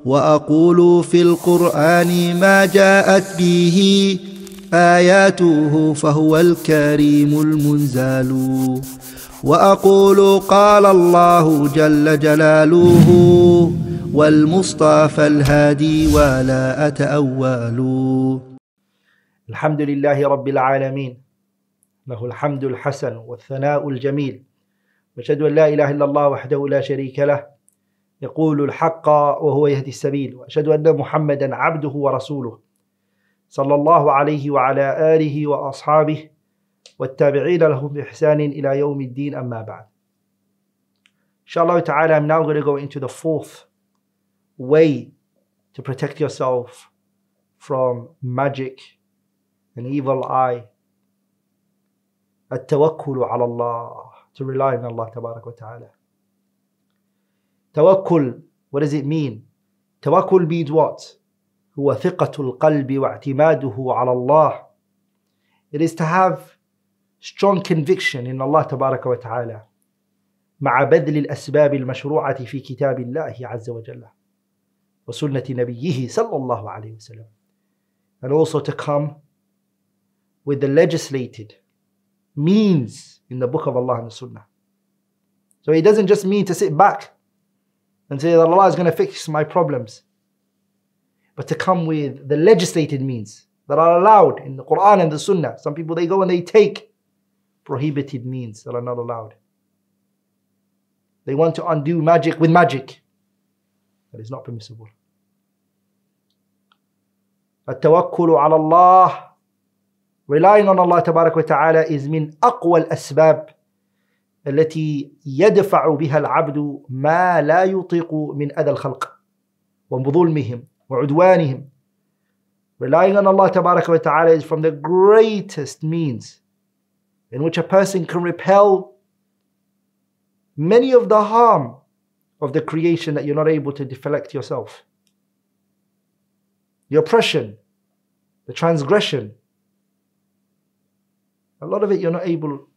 وأقول في القرآن ما جاءت به آياته فهو الكريم المنزال وأقول قال الله جل جلاله والمصطفى الهادي ولا أتأول. الحمد لله رب العالمين له الحمد الحسن والثناء الجميل وأشهد أن لا إله إلا الله وحده لا شريك له يقول الحق وهو يهدي السبيل وأشهد أن محمدا عبده ورسوله صلى الله عليه وعلى آله وأصحابه والتابعين لهم بإحسان إلى يوم الدين أما بعد. Inshallah ta'ala, I'm now going to go into the fourth way to protect yourself from magic and evil eye. Tawakkul ala Allah, to rely on Allah tabarak wa ta'ala. Tawakkul, what does it mean? Tawakkul means what? هو ثقة القلب واعتماده على الله. It is to have strong conviction in Allah tabarak wa ta'ala مع بذل الأسباب المشروعة في كتاب الله عز وجل وسنة نبيه صلى الله عليه وسلم. And also to come with the legislated means in the book of Allah and the Sunnah. So it doesn't just mean to sit back and say that Allah is going to fix my problems, but to come with the legislated means that are allowed in the Qur'an and the Sunnah. Some people, they go and they take prohibited means that are not allowed. They want to undo magic with magic. That is not permissible. Tawakkul ala Allah, relying on Allah tabarak wa ta'ala, is min aqwa al-asbab التي يدفع بها العبد ما لا يطيق من أذى الخلق وظلمهم وعدوانهم. Relying on Allah tabarak wa ta'ala is from the greatest means in which a person can repel many of the harm of the creation that you're not able to deflect yourself. The oppression, the transgression, a lot of it you're not able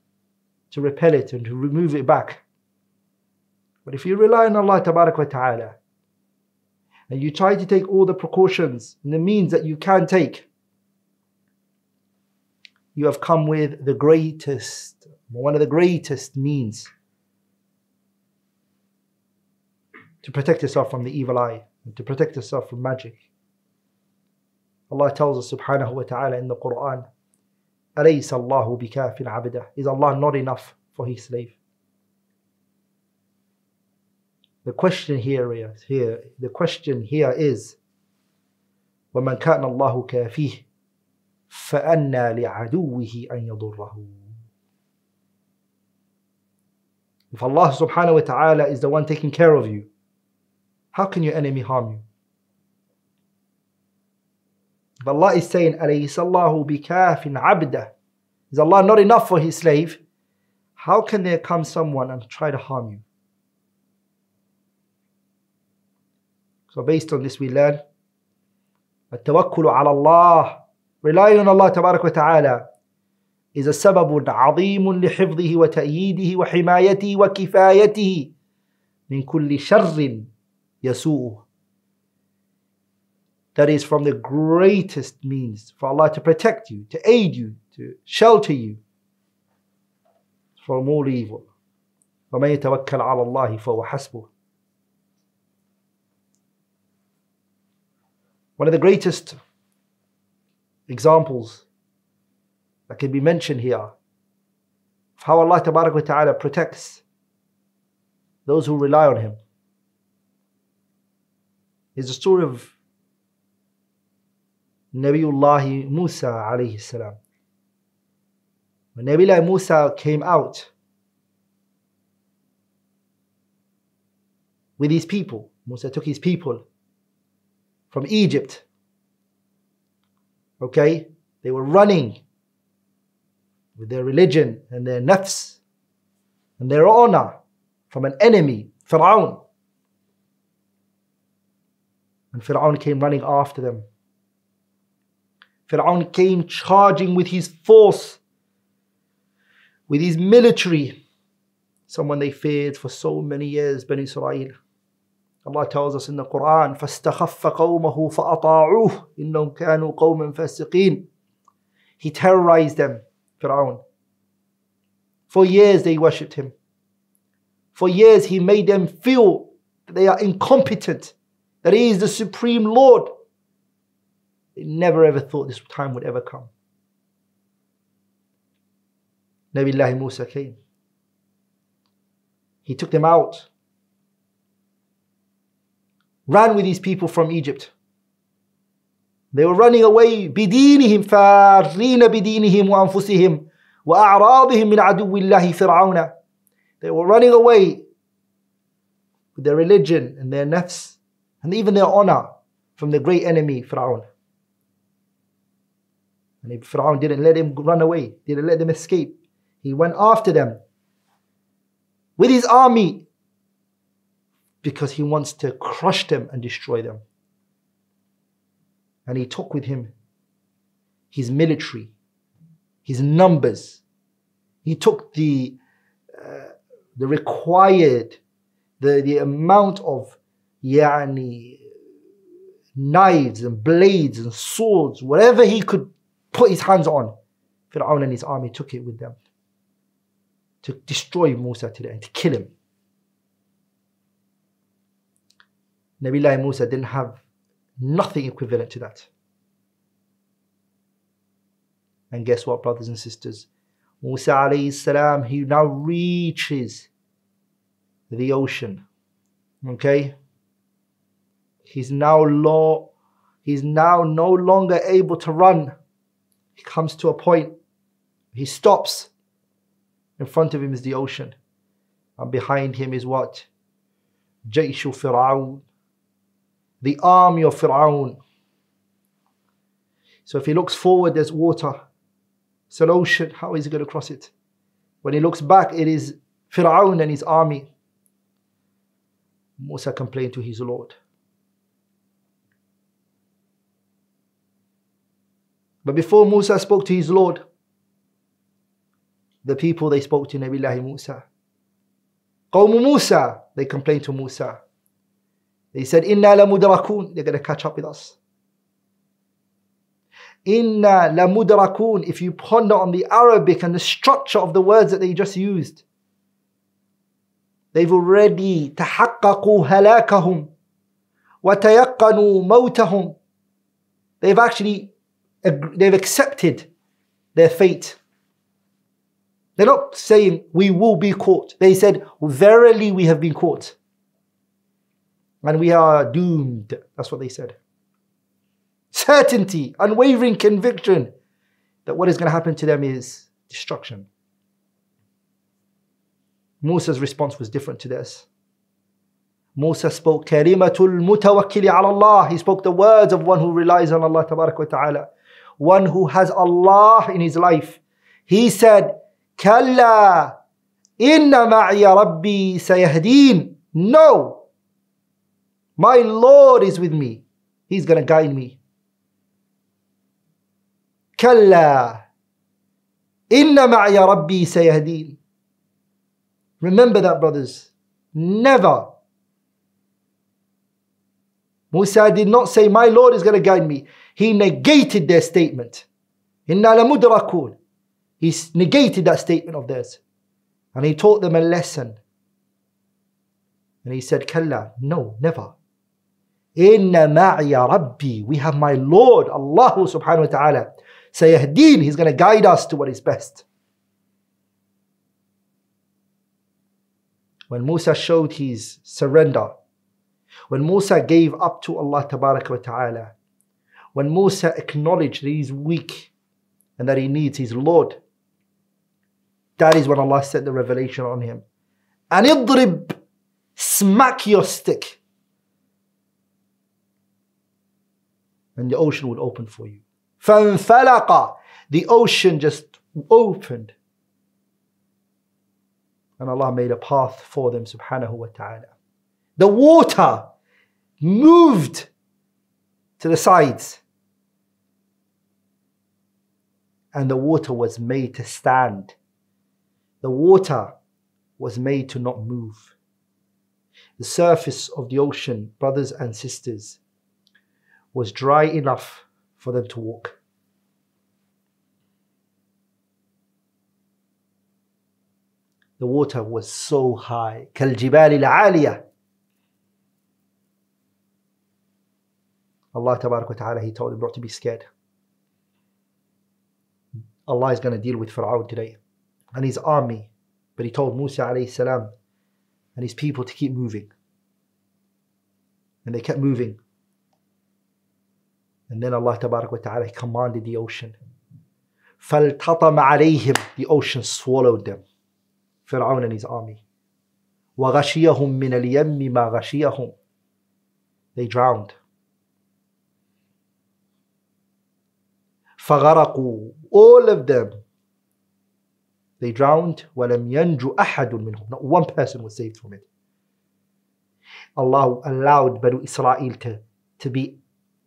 to repel it and to remove it back. But if you rely on Allah tabarak wa ta'ala and you try to take all the precautions and the means that you can take, you have come with the greatest, one of the greatest means to protect yourself from the evil eye and to protect yourself from magic. Allah tells us subhanahu wa ta'ala in the Qur'an, alayhi sallahu bikafin abdah. Is Allah not enough for his slave? The question here is وَمَنْ كَانَ اللَّهُ كَافِيهِ فَأَنَّى لِعَدُوِّهِ أَنْ يَضُرَّهُ. If Allah subhanahu wa ta'ala is the one taking care of you, how can your enemy harm you? If Allah is saying, alayhi sallahu bikafin abdah, is Allah not enough for his slave? How can there come someone and try to harm you? So based on this we learn التوكل على الله, relying on Allah tabarak wa ta'ala, is a sabab عظيم لحفظه وتأييده وحمايته وكفايته من كل شر يسوءه. That is from the greatest means for Allah to protect you, to aid you, to shelter you from all evil. وَمَن يَتَوَكَّلْ عَلَى اللَّهِ فَهُوَ حَسْبُهُ. One of the greatest examples that can be mentioned here of how Allah tabarak wa ta'ala protects those who rely on him is the story of Nabiullah Musa alayhi salam. When Nabiullah Musa came out with his people, Musa took his people from Egypt. Okay, they were running with their religion and their nafs and their honor from an enemy, Pharaoh. And Pharaoh came running after them. Pharaoh came charging with his force, with his military, someone they feared for so many years, Bani Israel. Allah tells us in the Qur'an, فَاسْتَخَفَّ قَوْمَهُ فَأَطَاعُوهُ إِنَّهُمْ كَانُوا قَوْمًا فَاسِقِينَ. He terrorized them, Pharaoh. For years they worshipped him. For years he made them feel that they are incompetent, that he is the supreme Lord. They never ever thought this time would ever come. Nabiullah Musa came. He took them out, ran with these people from Egypt. They were running away بدينهم فارين بدينهم وأنفسهم وأعراضهم من عدو الله فرعون. They were running away with their religion and their nafs and even their honor from the great enemy Pharaoh. And Pharaoh didn't let him run away, didn't let them escape. He went after them with his army because he wants to crush them and destroy them. And he took with him his military, his numbers. He took the required, the amount of knives and blades and swords, whatever he could put his hands on. Pharaoh and his army took it with them to destroy Musa today and to kill him. Nabiullah Musa didn't have nothing equivalent to that. And guess what, brothers and sisters? Musa alayhi salam, he now reaches the ocean. Okay? He's now no longer able to run. He comes to a point, he stops. In front of him is the ocean. And behind him is what? Jayshu Fir'aun. The army of Pharaoh. So if he looks forward, there's water. It's an ocean. How is he going to cross it? When he looks back, it is Pharaoh and his army. Musa complained to his Lord. But before Musa spoke to his Lord, the people, they spoke to Nabiullah Musa. Qawm Musa, they complained to Musa. They said, Inna la mudrakun, they're going to catch up with us. Inna la mudrakun, if you ponder on the Arabic and the structure of the words that they just used, they've already tahaqqaqu halakahum wa tayaqqanu mawtahum. They've accepted their fate. They're not saying we will be caught. They said, verily we have been caught. And we are doomed. That's what they said. Certainty, unwavering conviction that what is going to happen to them is destruction. Musa's response was different to theirs. Musa spoke kalimatul mutawakkili ala Allah. He spoke the words of one who relies on Allah tabarak wa ta'ala. One who has Allah in his life. He said, Kalla inna ma'iya rabbi sayahdeen. No, my Lord is with me. He's going to guide me. Kalla inna ma'iya rabbi sayahdeen. Remember that, brothers. Never. Musa did not say, my Lord is going to guide me. He negated their statement. Inna la mudrakun. He negated that statement of theirs. And he taught them a lesson. And he said, Kalla, no, never. Inna ma'iya rabbi. We have my Lord, Allah subhanahu wa ta'ala. Sayahdeen, he's going to guide us to what is best. When Musa showed his surrender, when Musa gave up to Allah tabarak wa ta'ala, when Musa acknowledged that he's weak and that he needs his Lord, that is when Allah set the revelation on him. And idrib, smack your stick, and the ocean would open for you. فَانْفَلَقَ, the ocean just opened. And Allah made a path for them, subhanahu wa ta'ala. The water moved to the sides. And the water was made to stand. The water was made to not move. The surface of the ocean, brothers and sisters, was dry enough for them to walk. The water was so high. كَالْجِبَالِ الْعَالِيَةِ. Allah Tabarak wa Ta'ala, He told them not to be scared. Allah is going to deal with Pharaoh today and his army. But He told Musa alayhi salam and his people to keep moving. And they kept moving. And then Allah Tabarak wa Ta'ala commanded the ocean. فَالْتَطَمَ عَلَيْهِمْ. The ocean swallowed them. Pharaoh and his army. وَغَشِيَهُمْ مِنَ الْيَمِّ مَا غَشِيَهُمْ. They drowned. فَغَرَقُوا. All of them. They drowned. وَلَمْ يَنْجُ أَحَدٌ مِنْهُمْ. Not one person was saved from it. Allah allowed Banu Israel to be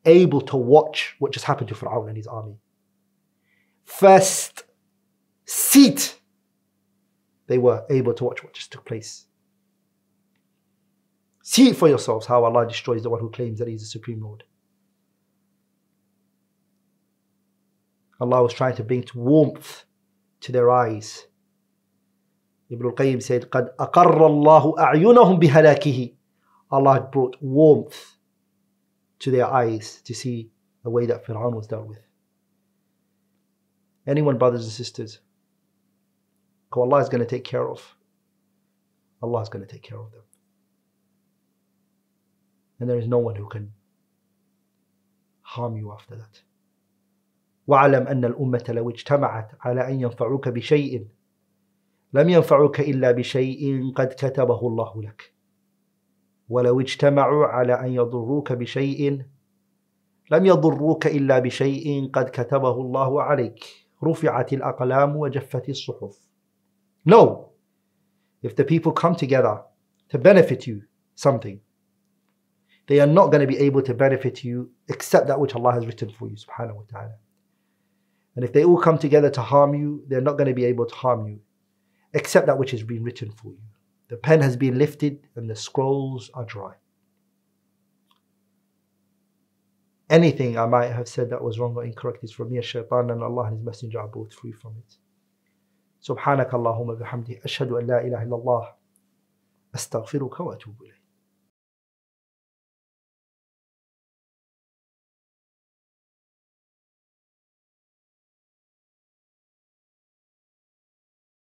able to watch what just happened to Pharaoh and his army. First seat, they were able to watch what just took place. See it for yourselves how Allah destroys the one who claims that He is the Supreme Lord. Allah was trying to bring warmth to their eyes. Ibn al-Qayyim said, قَدْ أَقَرَّ اللَّهُ أَعْيُنَهُمْ بِهَلَاكِهِ. Allah had brought warmth to their eyes to see the way that Pharaoh was dealt with. Anyone, brothers and sisters, who Allah is going to take care of, Allah is going to take care of them. And there is no one who can harm you after that. وَعَلَمْ أَنَّ الْأُمَّةَ لَوْ اجْتَمَعَتْ عَلَىٰ أَنْ يَنْفَعُوكَ بِشَيْءٍ لَمْ يَنْفَعُوكَ إِلَّا بِشَيْءٍ قَدْ كَتَبَهُ اللَّهُ لَكَ وَلَوْ اجْتَمَعُوا عَلَىٰ أَنْ يَضُرُّوكَ بِشَيْءٍ لَمْ يَضُرُّوكَ إِلَّا بِشَيْءٍ قَدْ كَتَبَهُ اللَّهُ عَلَيْكَ رُفِعَتِ الْأَقْلَامُ وَجَفَّتِ الصُّحُفُ. No, if the people come together to benefit you something, they are not going to be able to benefit you except that which Allah has written for you, subhanahu wa ta'ala. And if they all come together to harm you, they're not going to be able to harm you except that which has been written for you. The pen has been lifted and the scrolls are dry. Anything I might have said that was wrong or incorrect is from me, shaitan, and Allah and His Messenger are both free from it. Subhanaka Allahumma bihamdi. Ashhadu an la ilaha illallah. Astaghfiruka wa atubu ilayk.